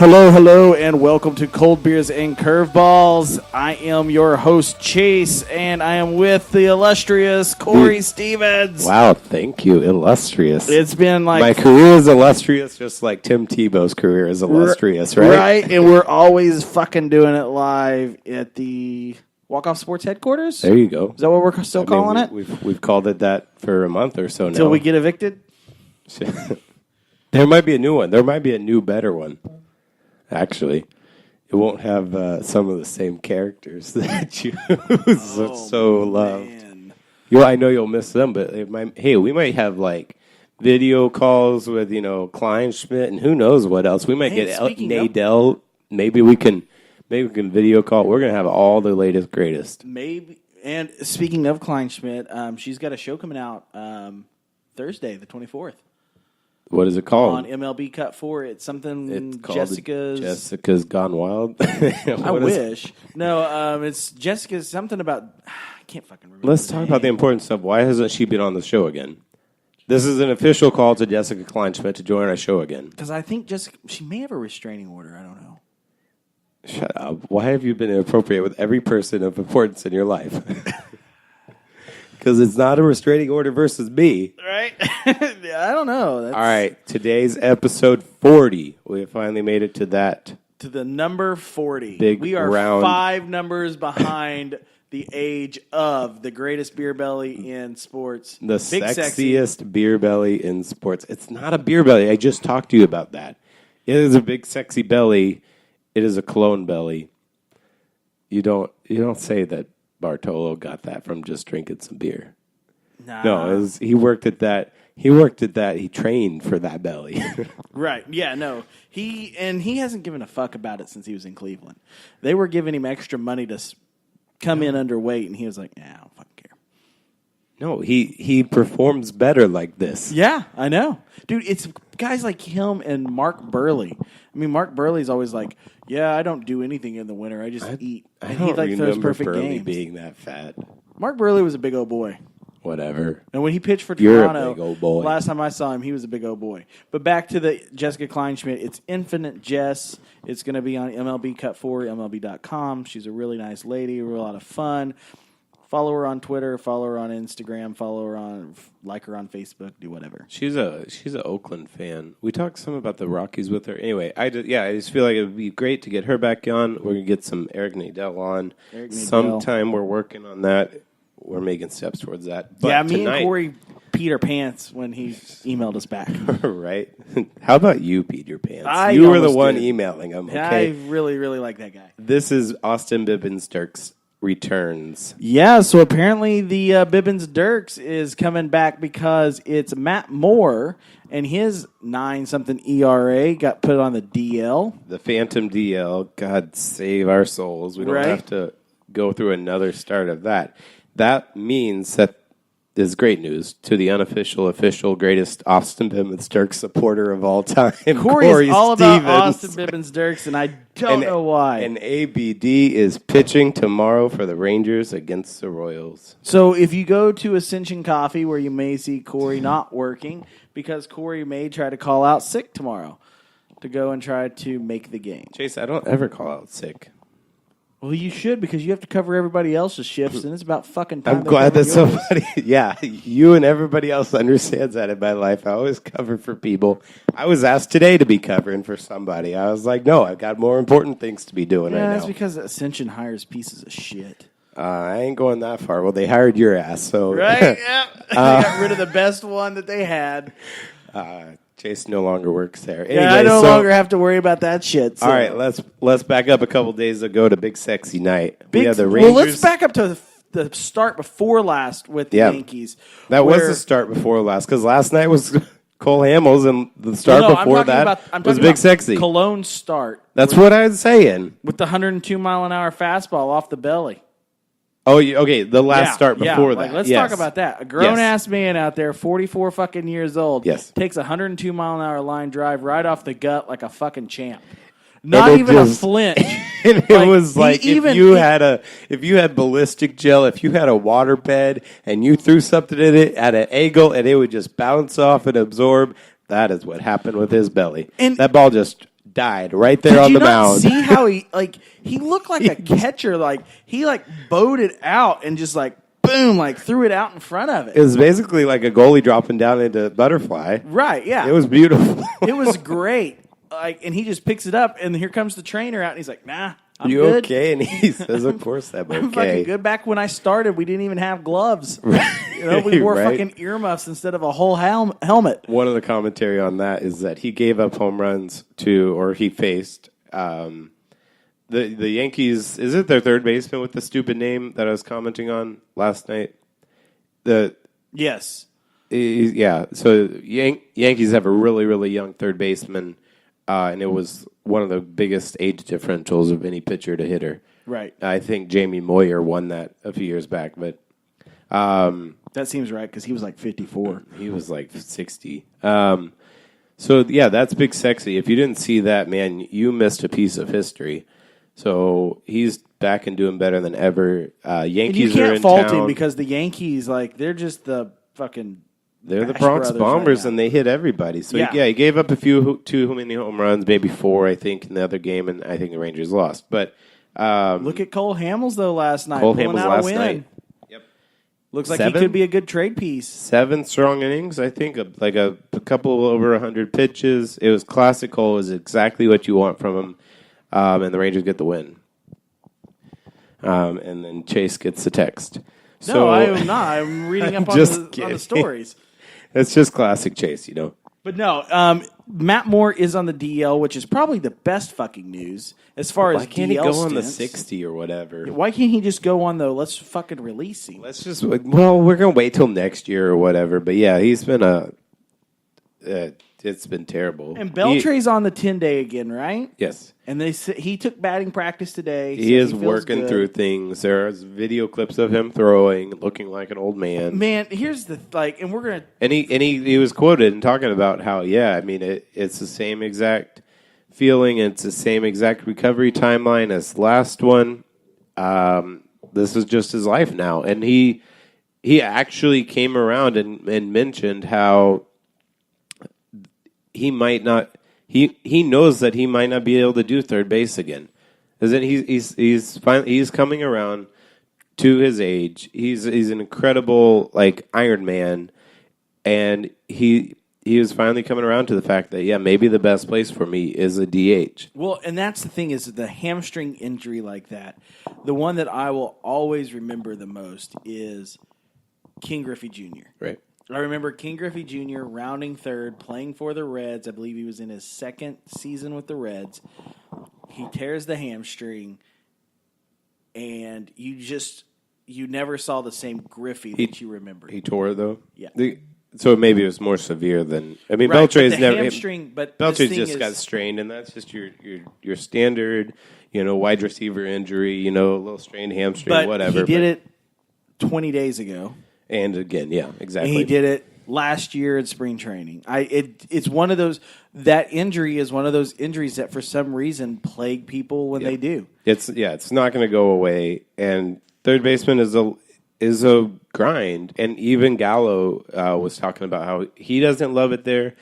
Hello, and welcome to Cold Beers and Curveballs. I am your host, Chase, and I am with the illustrious Corey Stevens. Wow, thank you, illustrious. It's been like... My career is illustrious, just like Tim Tebow's career is illustrious, right? Right, and we're always fucking doing it live at the Walk-Off Sports headquarters? There you go. Is that what we're still calling it? We've called it that for a month or so now. Until we get evicted? There might be a new one. There might be a new, better one. Actually, it won't have some of the same characters that you so loved. Man. I know you'll miss them, but we might have like video calls with Kleinschmidt and who knows what else. We might get Nadell. Maybe we can video call. We're gonna have all the latest greatest. Maybe. And speaking of Kleinschmidt, she's got a show coming out Thursday, the 24th. What is it called? On MLB Cut 4. It's something it's called Jessica's Gone Wild. I wish. No, it's Jessica's something about... I can't fucking remember. Let's talk about the important stuff. Why hasn't she been on the show again? This is an official call to Jessica Kleinschmidt to join our show again. Because I think Jessica... She may have a restraining order. I don't know. Shut up. Why have you been inappropriate with every person of importance in your life? Because it's not a restraining order versus me. Right? I don't know. All right. Today's episode 40. We have finally made it to that. To the number 40. We are round. 5 numbers behind the age of the greatest beer belly in sports. The sexiest beer belly in sports. It's not a beer belly. I just talked to you about that. It is a big, sexy belly. It is a clone belly. You don't say that Bartolo got that from just drinking some beer. Nah. No, he worked at that. He trained for that belly. Right. Yeah, no. He hasn't given a fuck about it since he was in Cleveland. They were giving him extra money to come in underweight, and he was like, I don't fucking care. No, he performs better like this. Yeah, I know. Dude, it's guys like him and Mark Burley. I mean, Mark Burley's always like, yeah, I don't do anything in the winter. I just eat. And he throws perfect Burley games. Being that fat. Mark Burley was a big old boy. Whatever. And when he pitched for You're Toronto, a big old boy. Last time I saw him, he was a big old boy. But back to the Jessica Kleinschmidt. It's Infinite Jess. It's going to be on MLB Cut 4, MLB.com. She's a really nice lady, a lot of fun. Follow her on Twitter, follow her on Instagram, like her on Facebook, do whatever. She's an Oakland fan. We talked some about the Rockies with her. Anyway, I just feel like it would be great to get her back on. We're gonna get some Eric Nadell on. Sometime we're working on that. We're making steps towards that. But yeah, me and Corey peed our pants when he emailed us back. Right? How about you peed your pants? You were the one emailing him. Okay? I really, really like that guy. This is Austin Bibbins Dirkx returns. Yeah, so apparently the Bibbins Dirkx is coming back because it's Matt Moore and his 9-something ERA got put on the DL. The Phantom DL. God save our souls. We don't have to go through another start of that. That means that is great news to the unofficial, official, greatest Austin Bibbins Dirkx supporter of all time. Corey is all about Austin Bibbins Dirkx, and I don't know why. And ABD is pitching tomorrow for the Rangers against the Royals. So if you go to Ascension Coffee, where you may see Corey not working, because Corey may try to call out sick tomorrow to go and try to make the game. Chase, I don't ever call out sick. Well, you should, because you have to cover everybody else's shifts, and it's about fucking time. I'm glad that somebody, you and everybody else understands that in my life. I always cover for people. I was asked today to be covering for somebody. I was like, no, I've got more important things to be doing right now. That's because Ascension hires pieces of shit. I ain't going that far. Well, they hired your ass, so right? Yeah, they got rid of the best one that they had. Chase no longer works there. Anyway, I no longer have to worry about that shit. So. All right, let's back up a couple days ago to Big Sexy Night. We had the Rangers. Well, let's back up to the start before last with the Yankees. That was the start before last, because last night was Cole Hamels, and the start before that was Big Sexy. Cologne's start. That's what I was saying. With the 102-mile-an-hour fastball off the belly. Oh, okay, the last start before that. Let's talk about that. A grown-ass man out there, 44 fucking years old, takes a 102-mile-an-hour line drive right off the gut like a fucking champ. Not even a flinch. And it was like if you had ballistic gel, if you had a water bed, and you threw something in it at an angle, and it would just bounce off and absorb. That is what happened with his belly. And that ball just died right there on the mound. See how he looked like a catcher, he bowed it out and just boom, threw it out in front of it. It was basically like a goalie dropping down into butterfly. Right, yeah. It was beautiful. It was great. And he just picks it up, and here comes the trainer out, and he's like, nah, I'm you good. Okay? And he says, of course I'm okay. I'm fucking good. Back when I started, we didn't even have gloves. We wore fucking earmuffs instead of a whole helmet. One of the commentary on that is that he gave up home runs or he faced the Yankees. Is it their third baseman with the stupid name that I was commenting on last night? Yes. Yeah. So Yankees have a really, really young third baseman, and it was one of the biggest age differentials of any pitcher to hitter. Right. I think Jamie Moyer won that a few years back, but that seems right because he was 54. He was 60. So yeah, that's Big Sexy. If you didn't see that, man, you missed a piece of history. So he's back and doing better than ever. Yankees are in town. You can't fault him because the Yankees, they're just the fucking. They're the Bronx Bombers, and they hit everybody. So, yeah, he gave up too many home runs, maybe 4, I think, in the other game, and I think the Rangers lost. But look at Cole Hamels, though, last night. Cole Hamels last night. Yep. Looks like he could be a good trade piece. 7 strong innings, I think, a couple over 100 pitches. It was classic Cole. It was exactly what you want from him, and the Rangers get the win. And then Chase gets the text. No, I am not. I'm reading up on the stories. It's just classic Chase, But no, Matt Moore is on the DL, which is probably the best fucking news as far as DL Why can't he go on the stints. 60 or whatever? Why can't he just go on let's fucking release him? We're going to wait till next year or whatever. But yeah, he's been it's been terrible. And Beltre's on the 10-day again, right? Yes. And he took batting practice today. He is working through things. There's video clips of him throwing, looking like an old man. Man, here's the and we're gonna. And he was quoted and talking about how it's the same exact feeling. It's the same exact recovery timeline as the last one. This is just his life now, and he actually came around and mentioned how he might not. He knows that he might not be able to do third base again. He's coming around to his age. He's an incredible Iron Man, and he is finally coming around to the fact that maybe the best place for me is a DH. Well, and that's the thing is the hamstring injury like that. The one that I will always remember the most is King Griffey Jr. Right. I remember King Griffey Jr. rounding third, playing for the Reds. I believe he was in his second season with the Reds. He tears the hamstring, and you never saw the same Griffey that you remembered. He tore, though? Yeah. So maybe it was more severe than... I mean, right, Beltre's never... Hamstring, but Beltre's just got strained, and that's just your standard, wide receiver injury, a little strained hamstring, but whatever. He did it 20 days ago. And again, yeah, exactly. And he did it last year in spring training. It's one of those. That injury is one of those injuries that for some reason plague people when they do. It's not going to go away. And third baseman is a grind. And even Gallo was talking about how he doesn't love it there.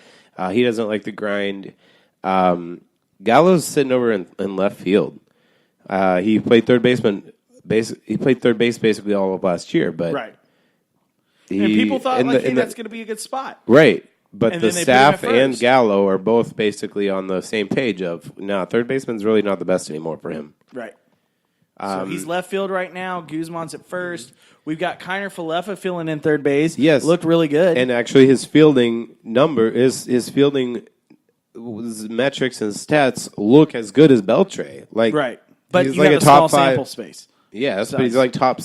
He doesn't like the grind. Gallo's sitting over in left field. He played third baseman. He played third base basically all of last year, but right. And people thought, that's going to be a good spot. Right. But and the staff and Gallo are both basically on the same page of, third baseman's really not the best anymore for him. Right. So he's left field right now. Guzman's at first. We've got Kiner Falefa filling in third base. Yes. Looked really good. And actually his fielding his fielding metrics and stats look as good as Beltre. Right. But he's you have a a top small 5 sample space. Yes, but he's top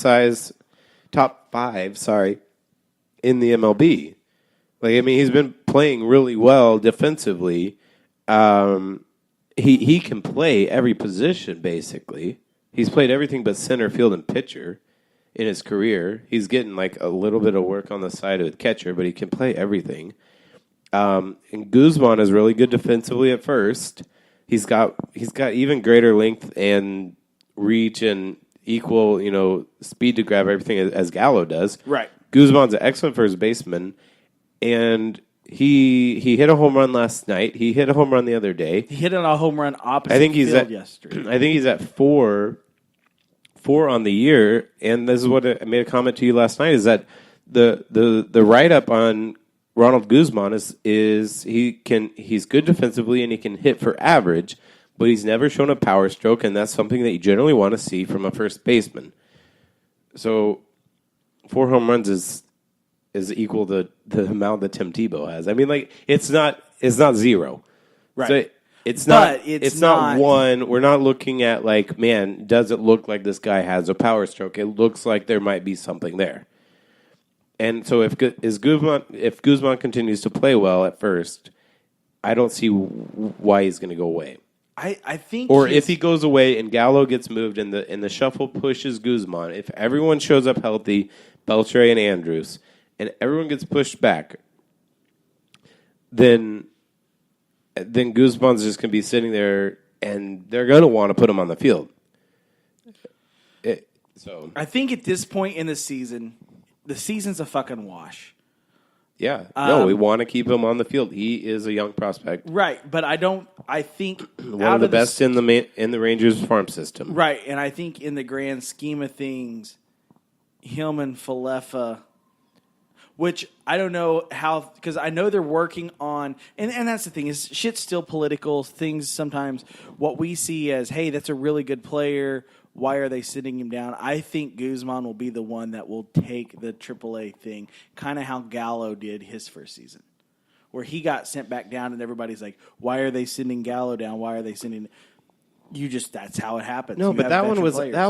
5, in the MLB. He's been playing really well defensively. He can play every position, basically. He's played everything but center field and pitcher in his career. He's getting a little bit of work on the side with catcher, but he can play everything. And Guzman is really good defensively at first. He's got even greater length and reach and equal, speed to grab everything as Gallo does. Right. Guzman's an excellent first baseman, and he hit a home run last night. He hit a home run the other day. He hit a home run opposite field yesterday. I think he's at 4 on the year, and this is what I made a comment to you last night, is that the write-up on Ronald Guzman is he's good defensively and he can hit for average, but he's never shown a power stroke, and that's something that you generally want to see from a first baseman. So 4 home runs is equal to the amount that Tim Tebow has. I mean, like, it's not 0. Right. So it's not 1. We're not looking at, like, man, does it look like this guy has a power stroke? It looks like there might be something there. And so if Guzman continues to play well at first, I don't see why he's going to go away. I think, or if he goes away and Gallo gets moved and the shuffle pushes Guzman, if everyone shows up healthy, Beltre and Andrews, and everyone gets pushed back, then Guzman's just going to be sitting there, and they're going to want to put him on the field. So I think at this point in the season's a fucking wash. Yeah. No, we want to keep him on the field. He is a young prospect. Right, but I think one of the best in the Rangers farm system. Right, and I think in the grand scheme of things, him and Falefa, which I don't know how, because I know they're working on, and that's the thing, is shit's still political. Things sometimes, what we see as, hey, that's a really good player, why are they sitting him down? I think Guzman will be the one that will take the AAA thing, kind of how Gallo did his first season, where he got sent back down and everybody's like, why are they sending Gallo down? Why are they sending... that's how it happens. No, but that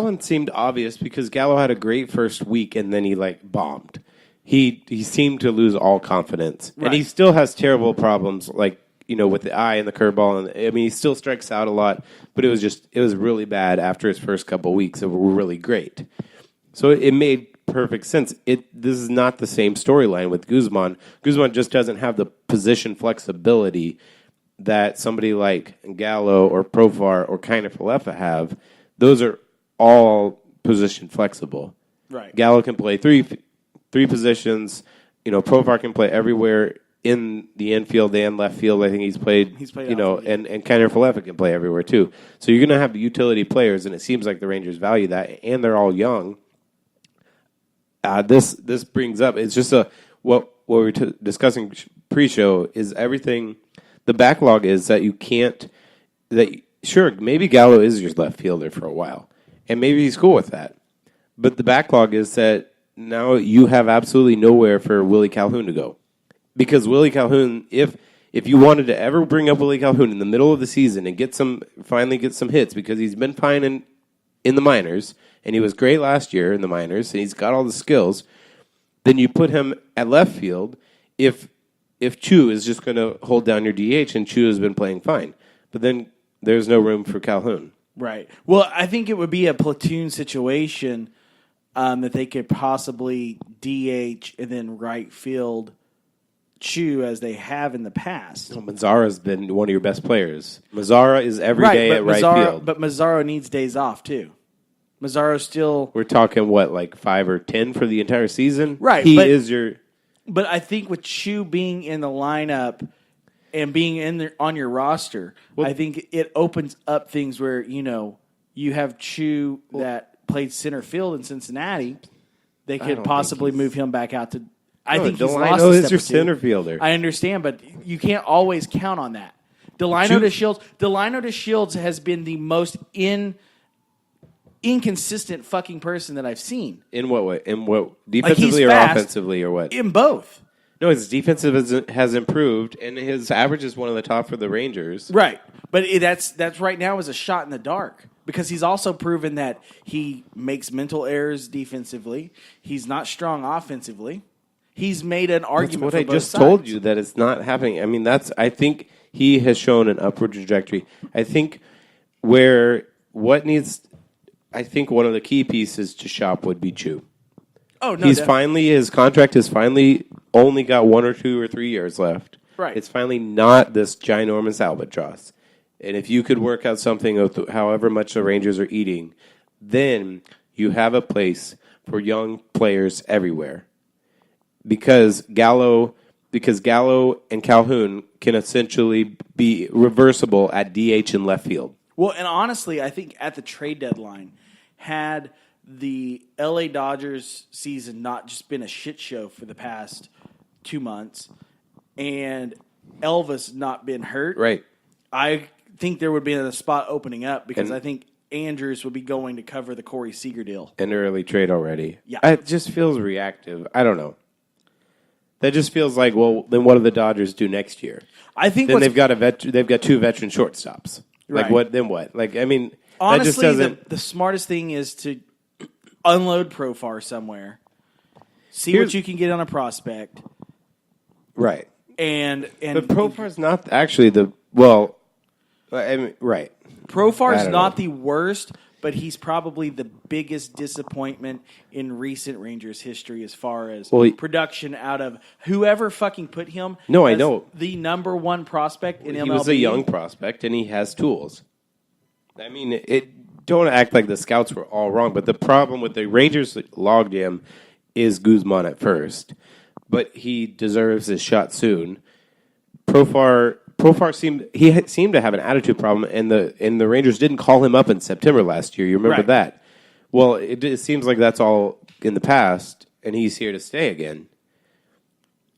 one seemed obvious because Gallo had a great first week and then he bombed. He seemed to lose all confidence. Right. And he still has terrible problems with the eye and the curveball, and I mean he still strikes out a lot, but it was really bad after his first couple of weeks that were really great. So it made perfect sense. This is not the same storyline with Guzman. Guzman just doesn't have the position flexibility that somebody like Gallo or Profar or kind of Falefa have. Those are all position flexible. Right. Gallo can play three positions. Profar can play everywhere in the infield and left field. I think he's played and kind of Falefa can play everywhere too. So you're going to have utility players, and it seems like the Rangers value that, and they're all young. This brings up, it's just what we were discussing pre-show is everything. The backlog is that you can't. Sure, maybe Gallo is your left fielder for a while, and maybe he's cool with that. But the backlog is that now you have absolutely nowhere for Willie Calhoun to go. Because Willie Calhoun, if you wanted to ever bring up Willie Calhoun in the middle of the season and finally get some hits, because he's been fine in the minors, and he was great last year in the minors, and he's got all the skills, then you put him at left field if Chu is just going to hold down your DH, and Chu has been playing fine. But then there's no room for Calhoun. Right. Well, I think it would be a platoon situation that they could possibly DH and then right field Chu as they have in the past. Well, Mazzara's been one of your best players. Mazzara is every day at right field. But Mazzara needs days off, too. Mazzara's still... We're talking, 5 or 10 for the entire season? Right. He is your... But I think with Chu being in the lineup and being on your roster, I think it opens up things where, you have Chu that played center field in Cincinnati. They could possibly move him back out to... I think he's lost a step is your center fielder. I understand, but you can't always count on that. Delino to Shields has been the most inconsistent fucking person that I've seen. In what way? In what, defensively or offensively or what? In both. No, his defensive has improved, and his average is one of the top for the Rangers. Right, but that's right now is a shot in the dark. Because he's also proven that he makes mental errors defensively. He's not strong offensively. He's made an argument for both sides. I just told you that it's not happening. I mean, I think he has shown an upward trajectory. I think one of the key pieces to shop would be Chu. Oh, no. His contract has finally only got 1 or 2 or 3 years left. Right. It's finally not this ginormous albatross. And if you could work out something of however much the Rangers are eating, then you have a place for young players everywhere. Because Gallo because Gallo and Calhoun can essentially be reversible at DH and left field. Well, and honestly, I think at the trade deadline, had the LA Dodgers season not just been a shit show for the past 2 months and Elvis not been hurt, right? I think there would be a spot opening up because I think Andrews would be going to cover the Corey Seager deal. An early trade already. Yeah. It just feels reactive. I don't know. That just feels like, well, then what do the Dodgers do next year? I think then they've got two veteran shortstops. Right. Like what? Then what? Like I mean, honestly, that just doesn't. The smartest thing is to unload Profar somewhere, see what you can get on a prospect, right? And but Profar's not actually the well. I mean, right? Profar's not the worst, but he's probably the biggest disappointment in recent Rangers history as far as production out of whoever fucking put him. No, I know. The number one prospect in MLB. He was a young prospect, and he has tools. I mean, don't act like the scouts were all wrong, but the problem with the Rangers logged him is Guzman at first, but he deserves his shot soon. Profar seemed to have an attitude problem, and the Rangers didn't call him up in September last year. You remember that? Well, it seems like that's all in the past, and he's here to stay again.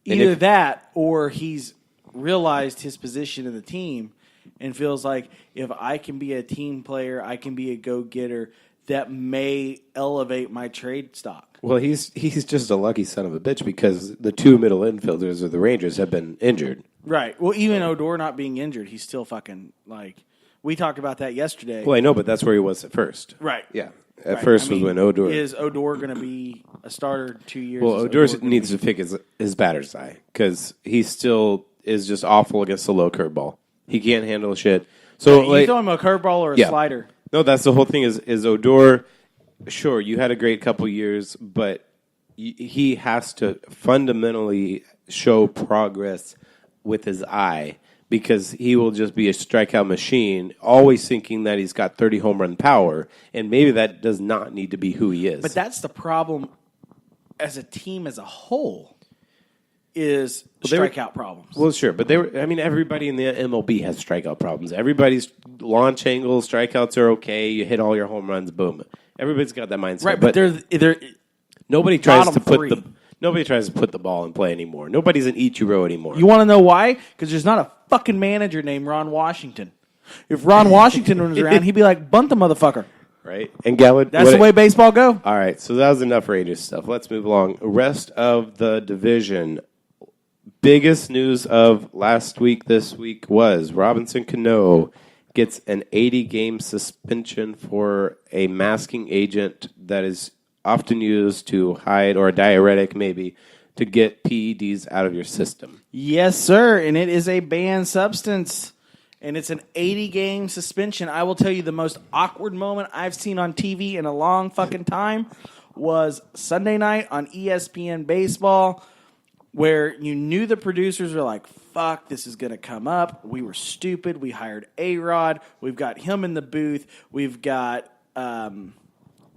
Either that, or he's realized his position in the team and feels like if I can be a team player, I can be a go-getter, that may elevate my trade stock. Well, he's just a lucky son of a bitch because the two middle infielders of the Rangers have been injured. Right. Well, even Odor not being injured, he's still fucking like. We talked about that yesterday. Well, I know, but that's where he was at first. Right. Yeah. At first was when Odor. Is Odor going to be a starter 2 years? Well, Odor needs to pick his batter's eye because he still is just awful against the low curveball. He can't handle shit. So you throw him a curveball or a slider. No, that's the whole thing. Is Odor? Sure, you had a great couple years, but he has to fundamentally show progress with his eye because he will just be a strikeout machine, always thinking that he's got 30 home run power, and maybe that does not need to be who he is. But that's the problem as a team as a whole is strikeout problems. Well, sure, but everybody in the MLB has strikeout problems. Everybody's launch angles, strikeouts are okay. You hit all your home runs, boom. Everybody's got that mindset. Right, but they're nobody tries to put the ball in play anymore. Nobody's an Ichiro anymore. You want to know why? Because there's not a fucking manager named Ron Washington. If Ron Washington was around, he'd be like, bunt the motherfucker. Right? And Gallo, that's the way baseball go. All right, so that was enough Rangers stuff. Let's move along. Rest of the division. Biggest news of last week, this week, was Robinson Cano gets an 80-game suspension for a masking agent that is often used to hide, or a diuretic maybe, to get PEDs out of your system. Yes, sir, and it is a banned substance, and it's an 80-game suspension. I will tell you the most awkward moment I've seen on TV in a long fucking time was Sunday night on ESPN Baseball, where you knew the producers were like, fuck, this is going to come up. We were stupid. We hired A-Rod. We've got him in the booth. We've got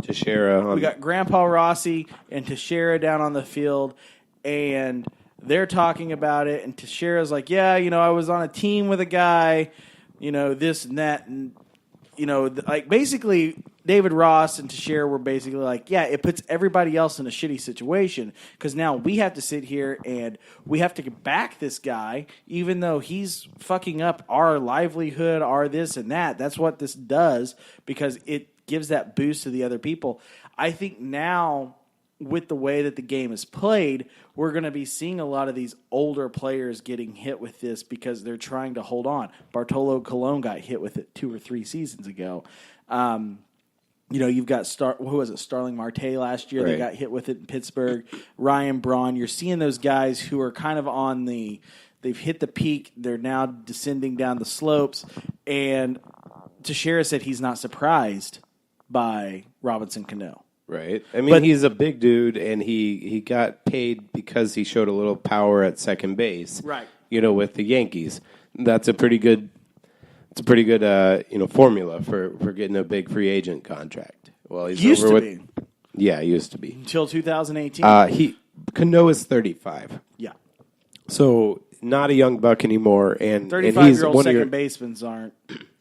Teixeira. We got Grandpa Rossi and Teixeira down on the field, and they're talking about it, and Teixeira's like, yeah, I was on a team with a guy, this and that, and, like basically David Ross and Teixeira were basically like, yeah, it puts everybody else in a shitty situation because now we have to sit here and we have to back this guy even though he's fucking up our livelihood, our this and that. That's what this does because it gives that boost to the other people. I think now with the way that the game is played, we're going to be seeing a lot of these older players getting hit with this because they're trying to hold on. Bartolo Colon got hit with it 2 or 3 seasons ago. You've got Starling Marte last year. Right. They got hit with it in Pittsburgh. Ryan Braun. You're seeing those guys who are kind of they've hit the peak. They're now descending down the slopes. And Teixeira said he's not surprised by Robinson Cano. Right. I mean, he's a big dude, and he got paid because he showed a little power at second base. Right. With the Yankees. That's a pretty good. It's a pretty good, formula for getting a big free agent contract. Well, he's used over to with. Be Yeah, he used to be until 2018. Cano is 35. Yeah. So not a young buck anymore, and 35-year-old second basemen aren't.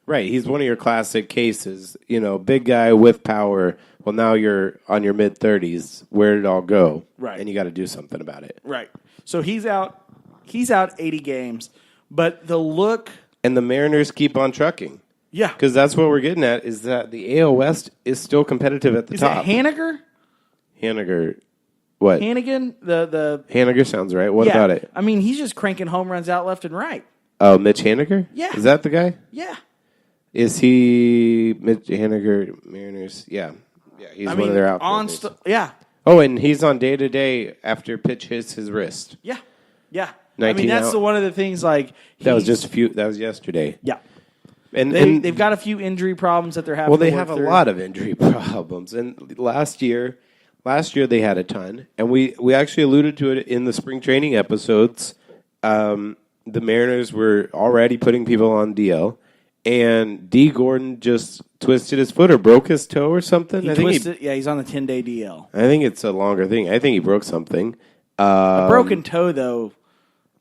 Right, he's one of your classic cases. Big guy with power. Well, now you're on your mid-30s. Where did it all go? Right. And you got to do something about it. Right. So he's out 80 games, but the look... And the Mariners keep on trucking. Yeah. Because that's what we're getting at, is that the AL West is still competitive at the top. Is it Haniger? Haniger. What? Hannigan? The Haniger sounds right. What about it? I mean, he's just cranking home runs out left and right. Oh, Mitch Haniger? Yeah. Is that the guy? Yeah. Is he Mitch Haniger, Mariners? Yeah. Yeah, he's one of their outfielders. Yeah. Oh, and he's on day-to-day after pitch hits his wrist. Yeah. Yeah. 19 that's out. one of the things, like... That was yesterday. Yeah. And they've got a few injury problems that they're having. Well, they have a lot of injury problems. And last year they had a ton. And we actually alluded to it in the spring training episodes. The Mariners were already putting people on DL. And D. Gordon just twisted his foot or broke his toe or something. He's on the 10-day DL. I think it's a longer thing. I think he broke something. A broken toe, though,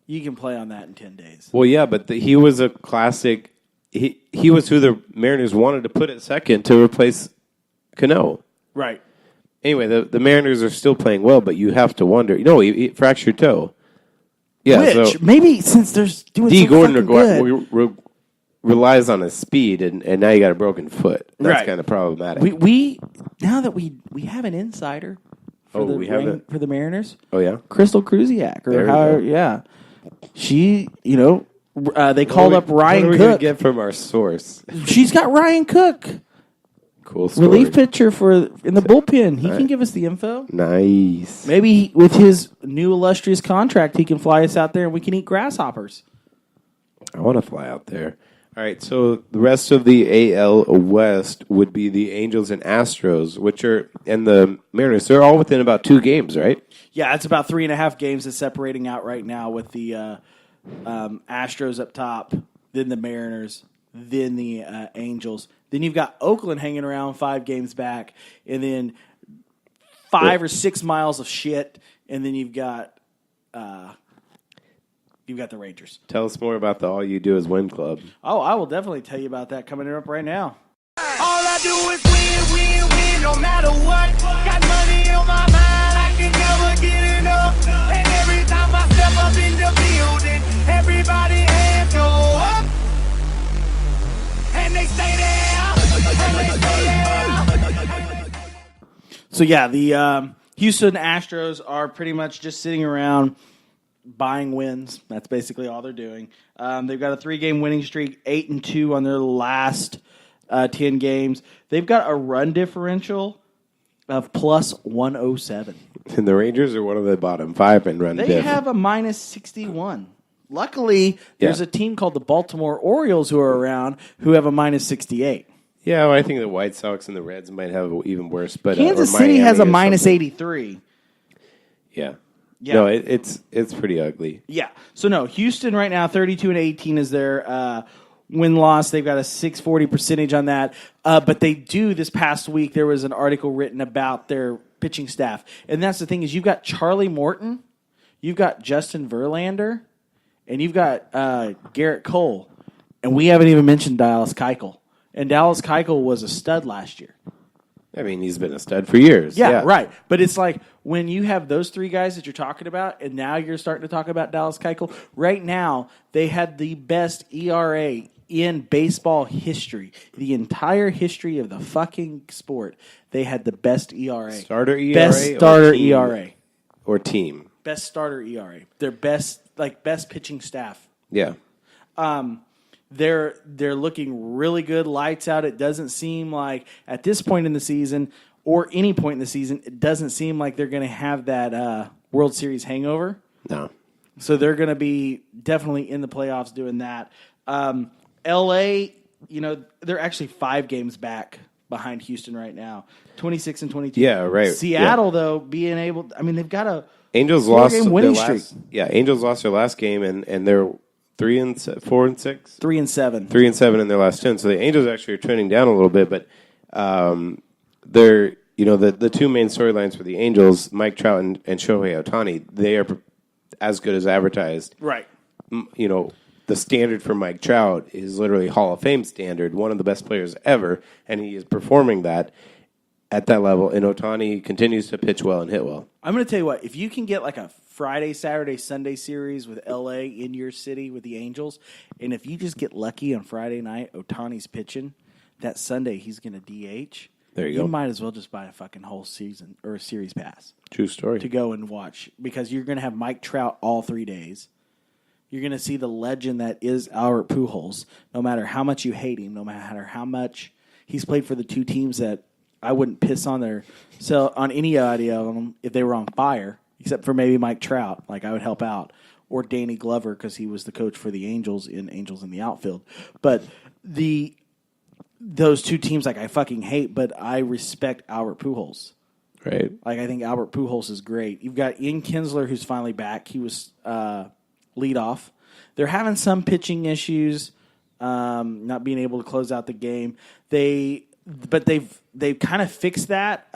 you can play on that in 10 days. Well, yeah, but he was a classic. He was who the Mariners wanted to put at second to replace Cano. Right. Anyway, the Mariners are still playing well, but you have to wonder. He fractured toe. Yeah, maybe since they're doing D. so Gordon good. relies on his speed, and now you got a broken foot. That's right. kind of problematic. We now that we have an insider for the Mariners. Oh yeah, Crystal Kruziak go. She they called up Ryan Cook. What are we gonna get from our source? She's got Ryan Cook. Cool story. Relief pitcher in the bullpen. He can give us the info. Nice. Maybe with his new illustrious contract, he can fly us out there and we can eat grasshoppers. I want to fly out there. All right, so the rest of the AL West would be the Angels and Astros, and the Mariners. They're all within about 2 games, right? Yeah, it's about 3.5 games that's separating out right now with the Astros up top, then the Mariners, then the Angels. Then you've got Oakland hanging around 5 games back, and then 5 or 6 miles of shit, and then you've got the Rangers. Tell us more about the All You Do Is Win Club. Oh, I will definitely tell you about that coming up right now. All I do is win, no matter what. Got money on my mind, I can never get enough. And every time I step up in the building, everybody hands go up. And they stay there. So yeah, the Houston Astros are pretty much just sitting around buying wins. That's basically all they're doing. They've got a 3-game winning streak, 8-2 on their last 10 games. They've got a run differential of plus 107. And the Rangers are one of the bottom 5 in run They diff. have a minus 61. Luckily, there's a team called the Baltimore Orioles who are around who have a minus 68. Yeah, well, I think the White Sox and the Reds might have even worse. But Kansas City has a minus 83. Yeah. Yeah. No, it's pretty ugly. Yeah. So, no, Houston right now, 32-18 is their win-loss. They've got a 640 percentage on that. But they do, this past week, there was an article written about their pitching staff. And that's the thing is you've got Charlie Morton, you've got Justin Verlander, and you've got Garrett Cole. And we haven't even mentioned Dallas Keuchel. And Dallas Keuchel was a stud last year. I mean, he's been a stud for years. Yeah, right. But it's like when you have those 3 guys that you're talking about, and now you're starting to talk about Dallas Keuchel. Right now, they had the best ERA in baseball history. The entire history of the fucking sport, they had the best ERA. Starter ERA? Best starter ERA. Or team? Best starter ERA. Their best pitching staff. Yeah. They're looking really good, lights out. It doesn't seem like at this point in the season or any point in the season, it doesn't seem like they're going to have that World Series hangover. No. So they're going to be definitely in the playoffs doing that. LA, they're actually 5 games back behind Houston right now, 26-22. Yeah, right. Seattle, though, being able, they've got a Angels lost game winning streak. Angels lost their last game, and they're 4-6, 3-7, 3-7 in their last 10. So the Angels actually are trending down a little bit, but they're the 2 main storylines for the Angels, Mike Trout and Shohei Ohtani. They are as good as advertised. Right. You know, the standard for Mike Trout is literally Hall of Fame standard, one of the best players ever, and he is performing that at that level. And Ohtani continues to pitch well and hit well. I'm going to tell you what, if you can get like a Friday, Saturday, Sunday series with LA in your city with the Angels, and if you just get lucky on Friday night, Ohtani's pitching, that Sunday he's going to DH. There you go. You might as well just buy a fucking whole season or a series pass. True story. To go and watch, because you're going to have Mike Trout all 3 days. You're going to see the legend that is Albert Pujols, no matter how much you hate him, no matter how much he's played for the 2 teams that I wouldn't piss on on any idea of them if they were on fire, except for maybe Mike Trout. Like, I would help out. Or Danny Glover, because he was the coach for the Angels in the Outfield. But those 2 teams, like, I fucking hate, but I respect Albert Pujols. Right. Like, I think Albert Pujols is great. You've got Ian Kinsler, who's finally back. He was leadoff. They're having some pitching issues, not being able to close out the game. But they've kind of fixed that.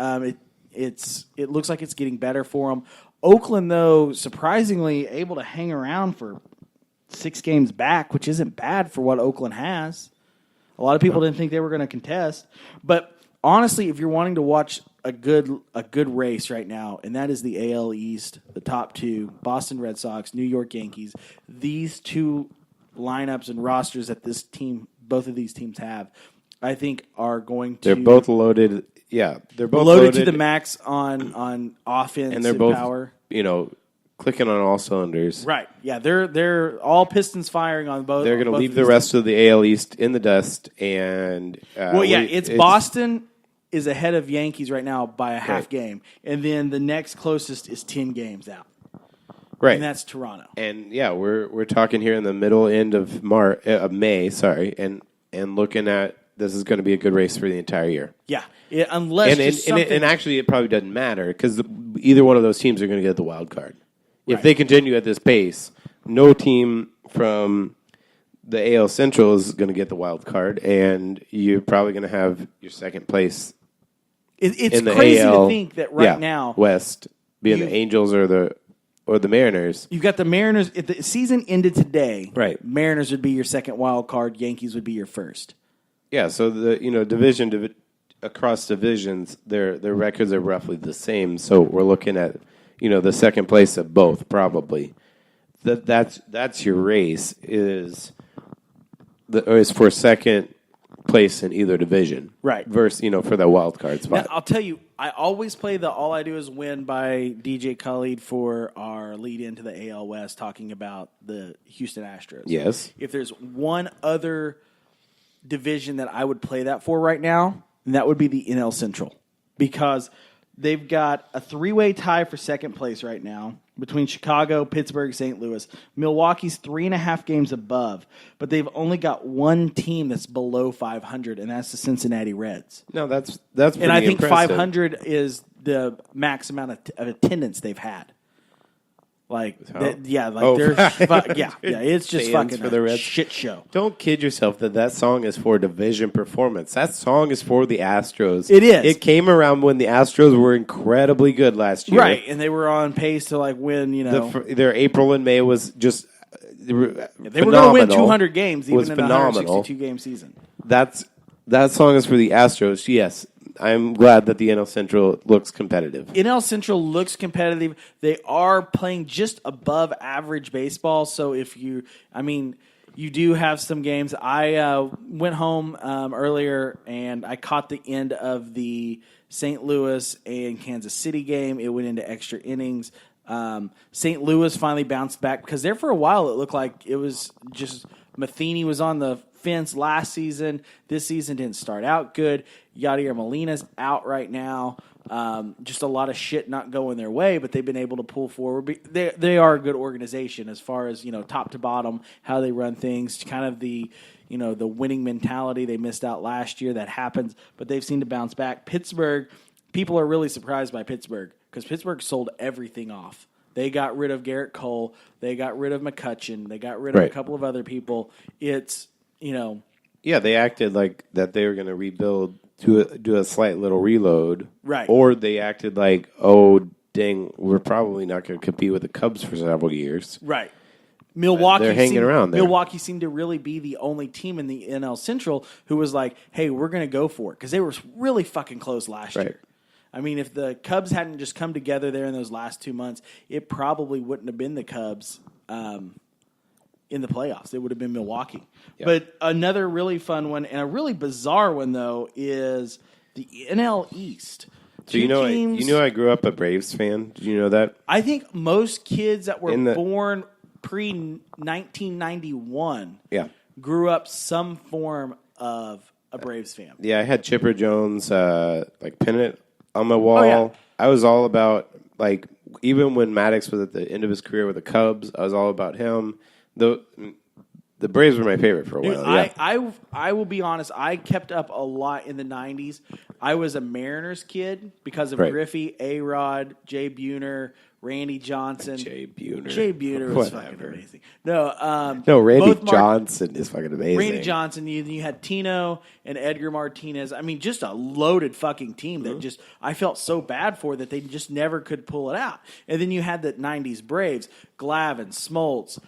It looks like it's getting better for them. Oakland, though, surprisingly able to hang around for 6 games back, which isn't bad for what Oakland has. A lot of people didn't think they were going to contest. But honestly, if you're wanting to watch a good race right now, and that is the AL East, the top 2, Boston Red Sox, New York Yankees, these 2 lineups and rosters that both of these teams have, I think are going to... They're both loaded. Yeah, they're both loaded to the max on offense and they're both, power. Clicking on all cylinders. Right. Yeah, they're all pistons firing on both. They're going to leave the rest of the AL East in the dust. And it's Boston is ahead of Yankees right now by a half game, and then the next closest is 10 games out. Right, and that's Toronto. And we're talking here in the middle end of May. Sorry, and looking at. This is going to be a good race for the entire year. Yeah, unless and actually it probably doesn't matter because either one of those teams are going to get the wild card. Right. If they continue at this pace, no team from the AL Central is going to get the wild card, and you're probably going to have your second place. It's in the crazy AL, to think that now West being the Angels or the Mariners. You've got the Mariners. If the season ended today, right? Mariners would be your second wild card. Yankees would be your first. Yeah, so the division across divisions, their records are roughly the same. So we're looking at the second place of both probably. That's your race is for second place in either division, right? Versus for that wild card spot. Now, I'll tell you, I always play the "All I Do Is Win" by DJ Khaled for our lead into the AL West, talking about the Houston Astros. Yes. If there's one other division that I would play that for right now, and that would be the NL Central, because they've got a 3-way tie for second place right now between Chicago, Pittsburgh, St. Louis. Milwaukee's 3.5 games above, but they've only got one team that's below 500, and that's the Cincinnati Reds. No, that's pretty and I think impressive. 500 is the max amount of attendance they've had. It's just fucking for the Reds. Shit show. Don't kid yourself that song is for division performance. That song is for the Astros. It is. It came around when the Astros were incredibly good last year. Right, and they were on pace to win, their April and May was just they were going to win 200 games even in a 162-game season. That song is for the Astros, yes. I'm glad that the NL Central looks competitive. NL Central looks competitive. They are playing just above average baseball. So you do have some games. I went home earlier and I caught the end of the St. Louis and Kansas City game. It went into extra innings. St. Louis finally bounced back because there for a while it looked like it was just Matheny was on the fence last season. This season didn't start out good. Yadier Molina's out right now. Just a lot of shit not going their way, but they've been able to pull forward. They are a good organization as far as top to bottom, how they run things, kind of the winning mentality they missed out last year. That happens, but they've seemed to bounce back. Pittsburgh, people are really surprised by Pittsburgh because Pittsburgh sold everything off. They got rid of Garrett Cole. They got rid of McCutchen. They got rid of a couple of other people. It's Yeah, they acted like that they were going to rebuild, do a slight little reload. Right. Or they acted like, oh, dang, we're probably not going to compete with the Cubs for several years. Right. Milwaukee, They're hanging around there. Milwaukee seemed to really be the only team in the NL Central who was like, hey, we're going to go for it. Because they were really fucking close last year. I mean, if the Cubs hadn't just come together there in those last 2 months, it probably wouldn't have been the Cubs in the playoffs. It would have been Milwaukee. Yep. But another really fun one and a really bizarre one, though, is the NL East. So you know I grew up a Braves fan. Did you know that? I think most kids that were born pre-1991 grew up some form of a Braves fan. Yeah, I had Chipper Jones pennant on my wall. Oh, yeah. I was all about, even when Maddox was at the end of his career with the Cubs, I was all about him. The Braves were my favorite for a while. I will be honest. I kept up a lot in the 90s. I was a Mariners kid because of Griffey, A-Rod, Jay Buhner, Randy Johnson. Jay Buhner was fucking amazing. No, Randy Johnson is fucking amazing. Randy Johnson. You had Tino and Edgar Martinez. I mean, just a loaded fucking team that I felt so bad for that they just never could pull it out. And then you had the 90s Braves, Glavine, Smoltz,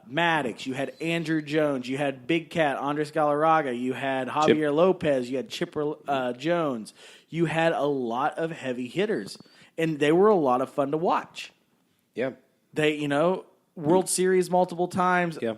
Maddox, you had Andrew Jones, you had Big Cat, Andres Galarraga, you had Javier Lopez, you had Chipper Jones. You had a lot of heavy hitters, and they were a lot of fun to watch. Yeah. They, World Series multiple times. Yeah.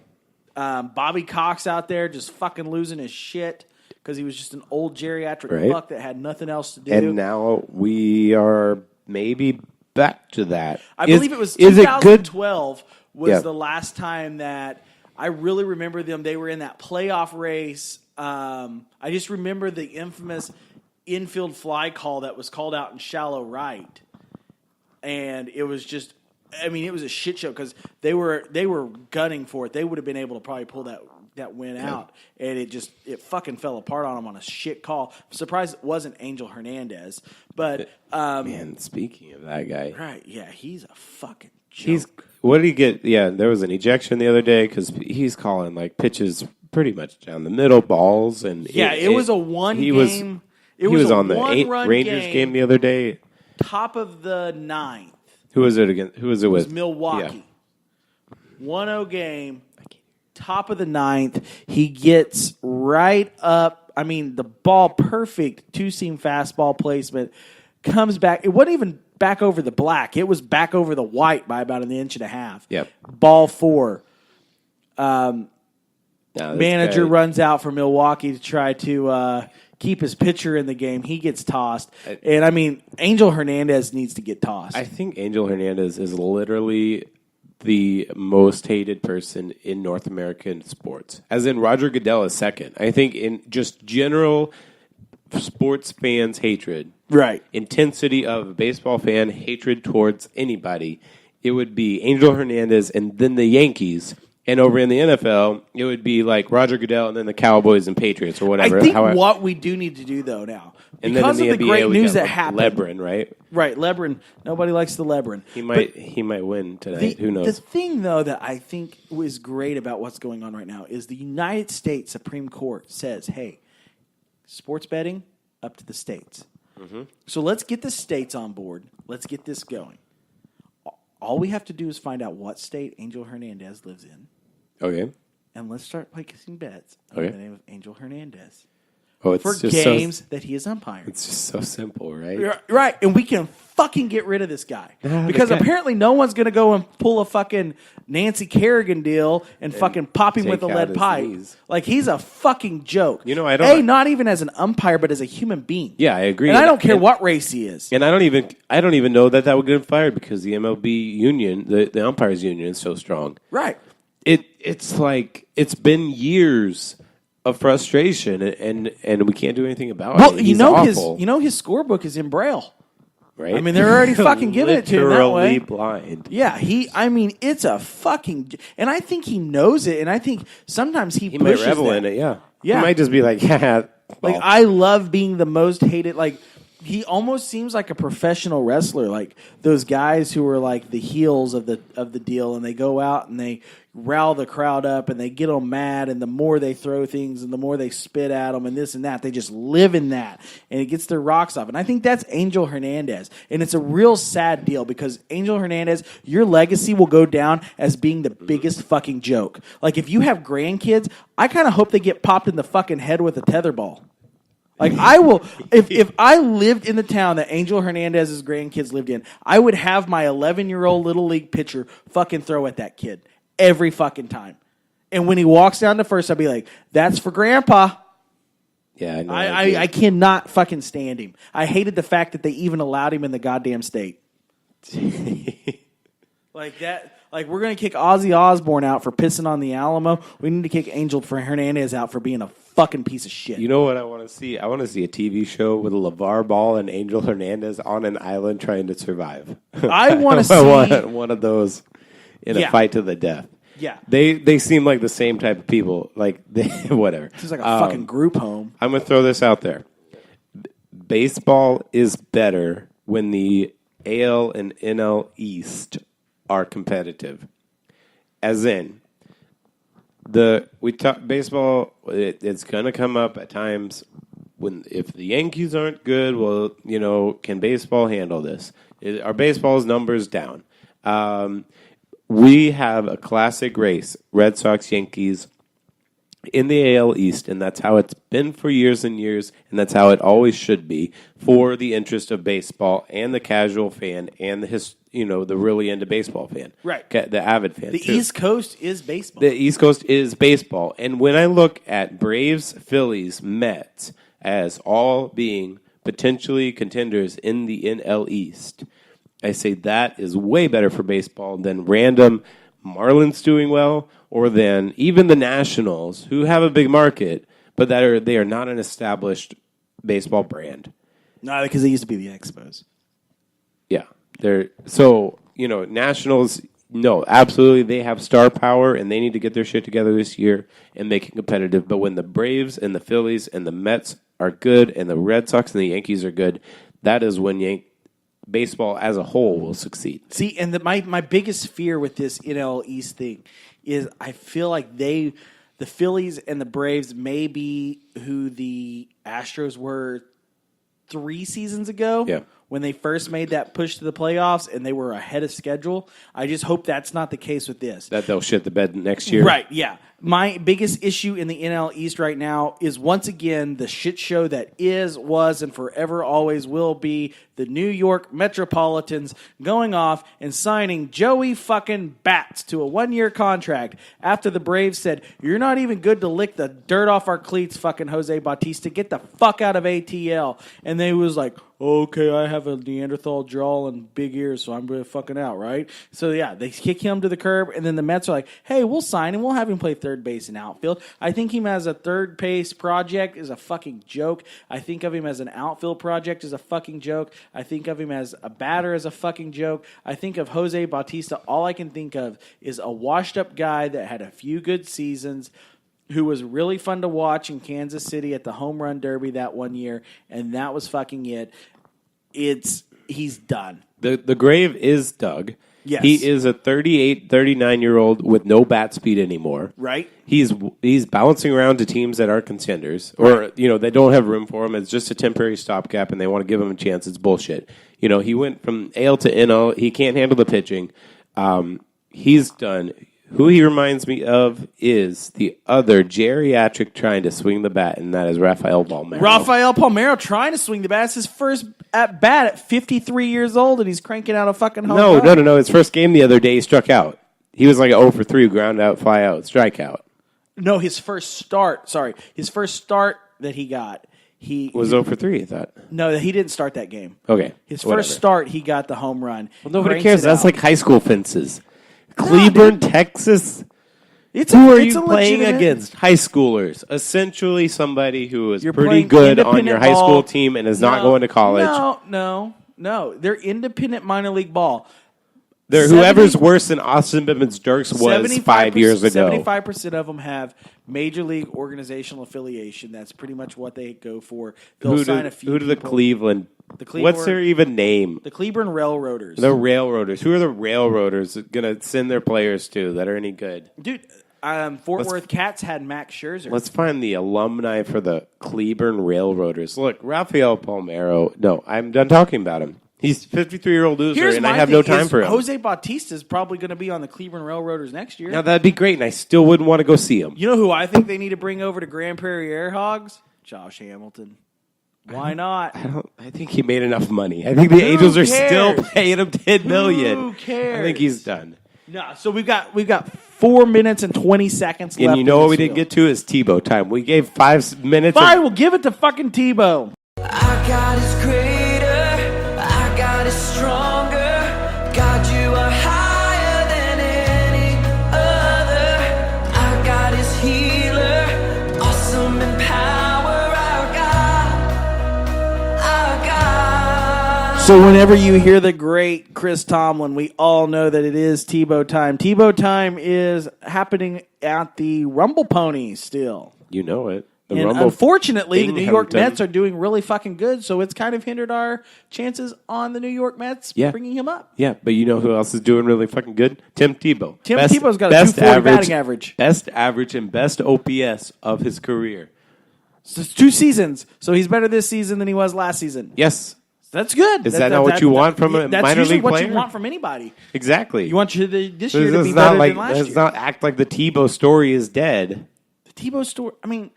Bobby Cox out there just fucking losing his shit because he was just an old geriatric fuck that had nothing else to do. And now we are maybe back to that. I believe it was 2012 was the last time that I really remember them. They were in that playoff race. I just remember the infamous infield fly call that was called out in shallow right. And it was just, it was a shit show because they were gunning for it. They would have been able to probably pull that win out. And it fucking fell apart on them on a shit call. I'm surprised it wasn't Angel Hernandez. But, man, speaking of that guy. Right, yeah, he's a fucking joke. What did he get? Yeah, there was an ejection the other day because he's calling pitches pretty much down the middle, balls. And it was a one game. He was on the Rangers game the other day. Top of the ninth. Who was it again? Who was it with? It was Milwaukee. Yeah. 1-0 game. Top of the ninth. He gets right up. The ball perfect. Two-seam fastball placement. Comes back. It wasn't even back over the black. It was back over the white by about 1.5 inches. Yep. Ball 4. Manager runs out for Milwaukee to try to keep his pitcher in the game. He gets tossed. And, Angel Hernandez needs to get tossed. I think Angel Hernandez is literally the most hated person in North American sports. As in Roger Goodell is second. I think in just general sports fans' hatred. Right. Intensity of a baseball fan, hatred towards anybody. It would be Angel Hernandez and then the Yankees. And over in the NFL, it would be like Roger Goodell and then the Cowboys and Patriots or whatever. I think what we do need to do, though, now, because of the great news that happened. Lebron, right? Right, Lebron. Nobody likes the Lebron. He might win tonight. Who knows? The thing, though, that I think was great about what's going on right now is the United States Supreme Court says, hey, sports betting, up to the states. Mm-hmm. So let's get the states on board. Let's get this going. All we have to do is find out what state Angel Hernandez lives in. Okay. And let's start placing bets in the name of Angel Hernandez. It's for just games that he is umpiring. It's just so simple, right? Right, and we can fucking get rid of this guy. Because apparently no one's going to go and pull a fucking Nancy Kerrigan deal and fucking pop him with a lead pipe. Knees. Like, he's a fucking joke. Not even as an umpire, but as a human being. Yeah, I agree. And I don't care what race he is. And I don't even know that would get him fired because the MLB union, the umpires union, is so strong. Right. It's like it's been years of frustration, and we can't do anything about it. Well, his scorebook is in Braille, right? They're already fucking giving it to him that way. Literally blind. Yeah, it's a fucking, and I think he knows it, and I think sometimes he pushes might revel in it. Yeah, he might just be like, yeah. Like, I love being the most hated. Like, He almost seems like a professional wrestler, like those guys who are like the heels of the deal, and they go out and they rile the crowd up and they get them mad, and the more they throw things and the more they spit at them and this and that, they just live in that, and it gets their rocks off. And I think that's Angel Hernandez, and it's a real sad deal because Angel Hernandez, your legacy will go down as being the biggest fucking joke. Like if you have grandkids, I kind of hope they get popped in the fucking head with a tetherball. Like I will, if I lived in the town that Angel Hernandez's grandkids lived in, I would have my 11-year-old little league pitcher fucking throw at that kid every fucking time. And when he walks down to first, I'd be like, "That's for Grandpa." Yeah, I cannot fucking stand him. I hated the fact that they even allowed him in the goddamn state. Like that. Like, we're going to kick Ozzy Osbourne out for pissing on the Alamo. We need to kick Angel Hernandez out for being a fucking piece of shit. You know what I want to see? I want to see a TV show with a LeVar Ball and Angel Hernandez on an island trying to survive. I want to see... I want one of those in a fight to the death. Yeah. They seem like the same type of people. Like, whatever. It's like a fucking group home. I'm going to throw this out there. Baseball is better when the AL and NL East are competitive. As in, we talk baseball, it's going to come up at times when if the Yankees aren't good, well, can baseball handle this? Are baseball's numbers down? We have a classic race, Red Sox, Yankees, in the AL East, and that's how it's been for years and years, and that's how it always should be for the interest of baseball and the casual fan and the really into baseball fan. Right. The avid fan. The East Coast is baseball. The East Coast is baseball. And when I look at Braves, Phillies, Mets as all being potentially contenders in the NL East, I say that is way better for baseball than random Marlins doing well, or than even the Nationals, who have a big market, but they are not an established baseball brand. No, because they used to be the Expos. Yeah. Nationals, no, absolutely, they have star power, and they need to get their shit together this year and make it competitive. But when the Braves and the Phillies and the Mets are good, and the Red Sox and the Yankees are good, that is when baseball as a whole will succeed. See, and my biggest fear with this NL East thing is I feel like the Phillies and the Braves may be who the Astros were 3 seasons ago. Yeah. When they first made that push to the playoffs and they were ahead of schedule. I just hope that's not the case with this. That they'll shit the bed next year. Right, yeah. My biggest issue in the NL East right now is, once again, the shit show that is, was, and forever always will be the New York Metropolitans going off and signing Joey fucking Bats to a 1-year contract after the Braves said, "You're not even good to lick the dirt off our cleats, fucking Jose Bautista. Get the fuck out of ATL." And they was like, "Okay, I have a Neanderthal jaw and big ears, so I'm really fucking out," right? So, yeah, they kick him to the curb, and then the Mets are like, "Hey, we'll sign him. We'll have him play third base and outfield." I think him as a third base project is a fucking joke. I think of him as an outfield project as a fucking joke. I think of him as a batter as a fucking joke. I think of Jose Bautista, all I can think of is a washed-up guy that had a few good seasons, who was really fun to watch in Kansas City at the Home Run Derby that 1 year, and that was fucking it. He's done. The grave is dug. Yes. He is a 38, 39-year-old with no bat speed anymore. Right. He's bouncing around to teams that are contenders, or they don't have room for him. It's just a temporary stopgap, and they want to give him a chance. It's bullshit. He went from AL to NL. He can't handle the pitching. He's done. Who he reminds me of is the other geriatric trying to swing the bat, and that is Rafael Palmeiro. Rafael Palmeiro trying to swing the bat. It's his first at bat at 53 years old, and he's cranking out a fucking home run. No. His first game the other day, he struck out. He was like 0 for 3, ground out, fly out, strikeout. No, his first start. Sorry, his first start that he got. He was 0 for 3, I thought. No, he didn't start that game. Okay. His first start, he got the home run. Well, nobody cares. That's like high school fences. Cleburne, Texas. Who are you playing against? High schoolers. Essentially somebody who is You're pretty good on your high school team and is not going to college. No. They're independent minor league ball. Whoever's worse than Austin Bivens Dirkx was 5 years ago. 75% of them have major league organizational affiliation. That's pretty much what they go for. They'll sign a few Who do the people. Cleveland What's their even name? The Cleburne Railroaders. The Railroaders. Who are the Railroaders going to send their players to that are any good? Dude, Fort Worth Cats had Max Scherzer. Let's find the alumni for the Cleburne Railroaders. Look, Rafael Palmeiro. No, I'm done talking about him. He's a 53-year-old loser, and I have no time for him. Jose Bautista is probably going to be on the Cleburne Railroaders next year. Now, that'd be great, and I still wouldn't want to go see him. You know who I think they need to bring over to Grand Prairie Air Hogs? Josh Hamilton. Why not? I think he made enough money. I think the Angels are still paying him $10 million. Who cares? I think he's done. No, so we've got 4 minutes and 20 seconds left. And you know what we didn't get to is Tebow time. We gave 5 minutes. Fine, we'll give it to fucking Tebow. Our God is greater, our God is stronger. God, you are higher than any other. Our God is healer, awesome in power. Our God. So whenever you hear the great Chris Tomlin, we all know that it is Tebow time. Tebow time is happening at the Rumble Pony still. You know it. And unfortunately, the New York Mets are doing really fucking good, so it's kind of hindered our chances on the New York Mets bringing him up. Yeah, but you know who else is doing really fucking good? Tim Tebow. Tebow's got a 240 batting average. Best average and best OPS of his career. So it's 2 seasons, so he's better this season than he was last season. Yes. That's good. Is that not what you want from a minor league player? That's usually what you want from anybody. Exactly. You want this year to be better than last year. Let's not act like the Tebow story is dead. The Tebow story, I mean...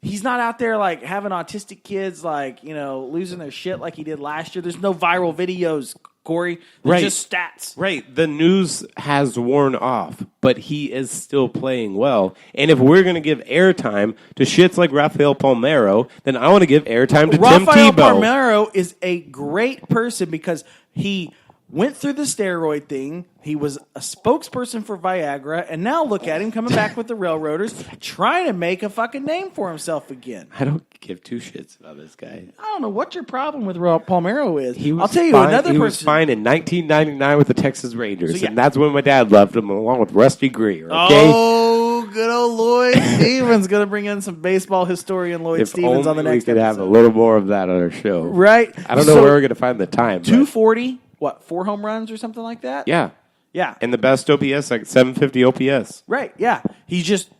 He's not out there like having autistic kids like, losing their shit like he did last year. There's no viral videos, Corey. There's just stats. Right. The news has worn off, but he is still playing well. And if we're going to give airtime to shits like Rafael Palmeiro, then I want to give airtime to Tim Tebow. Rafael Palmeiro is a great person because he went through the steroid thing. He was a spokesperson for Viagra, and now look at him coming back with the Railroaders, trying to make a fucking name for himself again. I don't give 2 shits about this guy. I don't know what your problem with Palmeiro is. I'll tell you fine. another person. He was fine in 1999 with the Texas Rangers, So, and that's when my dad loved him, along with Rusty Greer. Okay? Oh, good old Lloyd Stevens going to bring in some baseball historian Lloyd Stevens on the next episode. We could have a little more of that on our show. Right. I don't know where we're going to find the time. 240, 4 home runs or something like that? Yeah. Yeah. And the best OPS, like 750 OPS. Right, yeah. He's just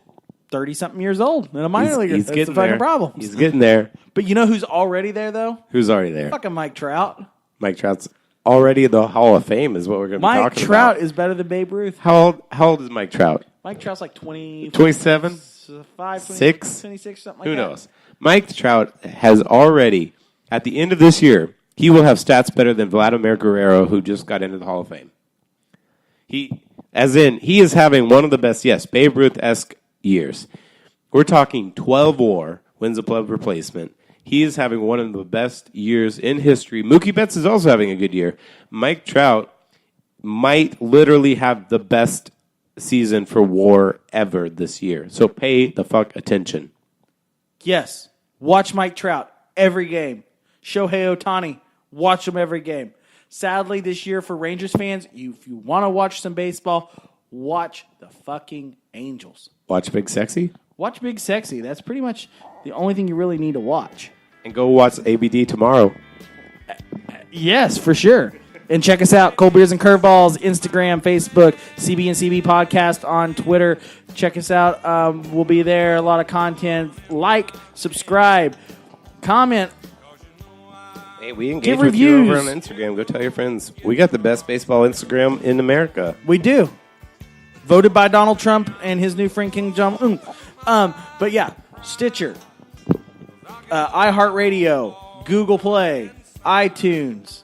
30-something years old in a minor leaguer. That's the fucking problem. He's getting there. But you know who's already there, though? Who's already there? Fucking Mike Trout. Mike Trout's already in the Hall of Fame is what we're going to be talking about. Mike Trout is better than Babe Ruth. How old is Mike Trout? Mike Trout's like 20... 27? 26, something like that. Who knows? Mike Trout has already, at the end of this year, he will have stats better than Vladimir Guerrero, who just got into the Hall of Fame. He is having one of the best, Babe Ruth-esque years. We're talking 12 WAR, wins above replacement. He is having one of the best years in history. Mookie Betts is also having a good year. Mike Trout might literally have the best season for WAR ever this year. So pay the fuck attention. Yes. Watch Mike Trout every game. Shohei Ohtani. Watch him every game. Sadly, this year for Rangers fans, if you want to watch some baseball, watch the fucking Angels. Watch Big Sexy? Watch Big Sexy. That's pretty much the only thing you really need to watch. And go watch ABD tomorrow. Yes, for sure. And check us out, Cold Beers and Curveballs, Instagram, Facebook, CB&CB Podcast on Twitter. Check us out. We'll be there. A lot of content. Like, subscribe, comment. Hey, we engage with you over on Instagram. Go tell your friends. We got the best baseball Instagram in America. We do. Voted by Donald Trump and his new friend King Jong-un. But yeah, Stitcher, iHeartRadio, Google Play, iTunes,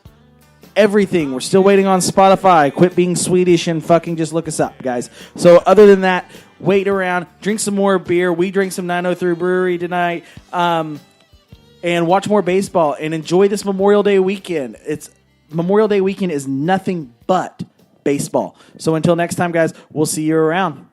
everything. We're still waiting on Spotify. Quit being Swedish and fucking just look us up, guys. So other than that, wait around, drink some more beer. We drank some 903 Brewery tonight. And watch more baseball and enjoy this Memorial Day weekend. Memorial Day weekend is nothing but baseball. So until next time, guys, we'll see you around.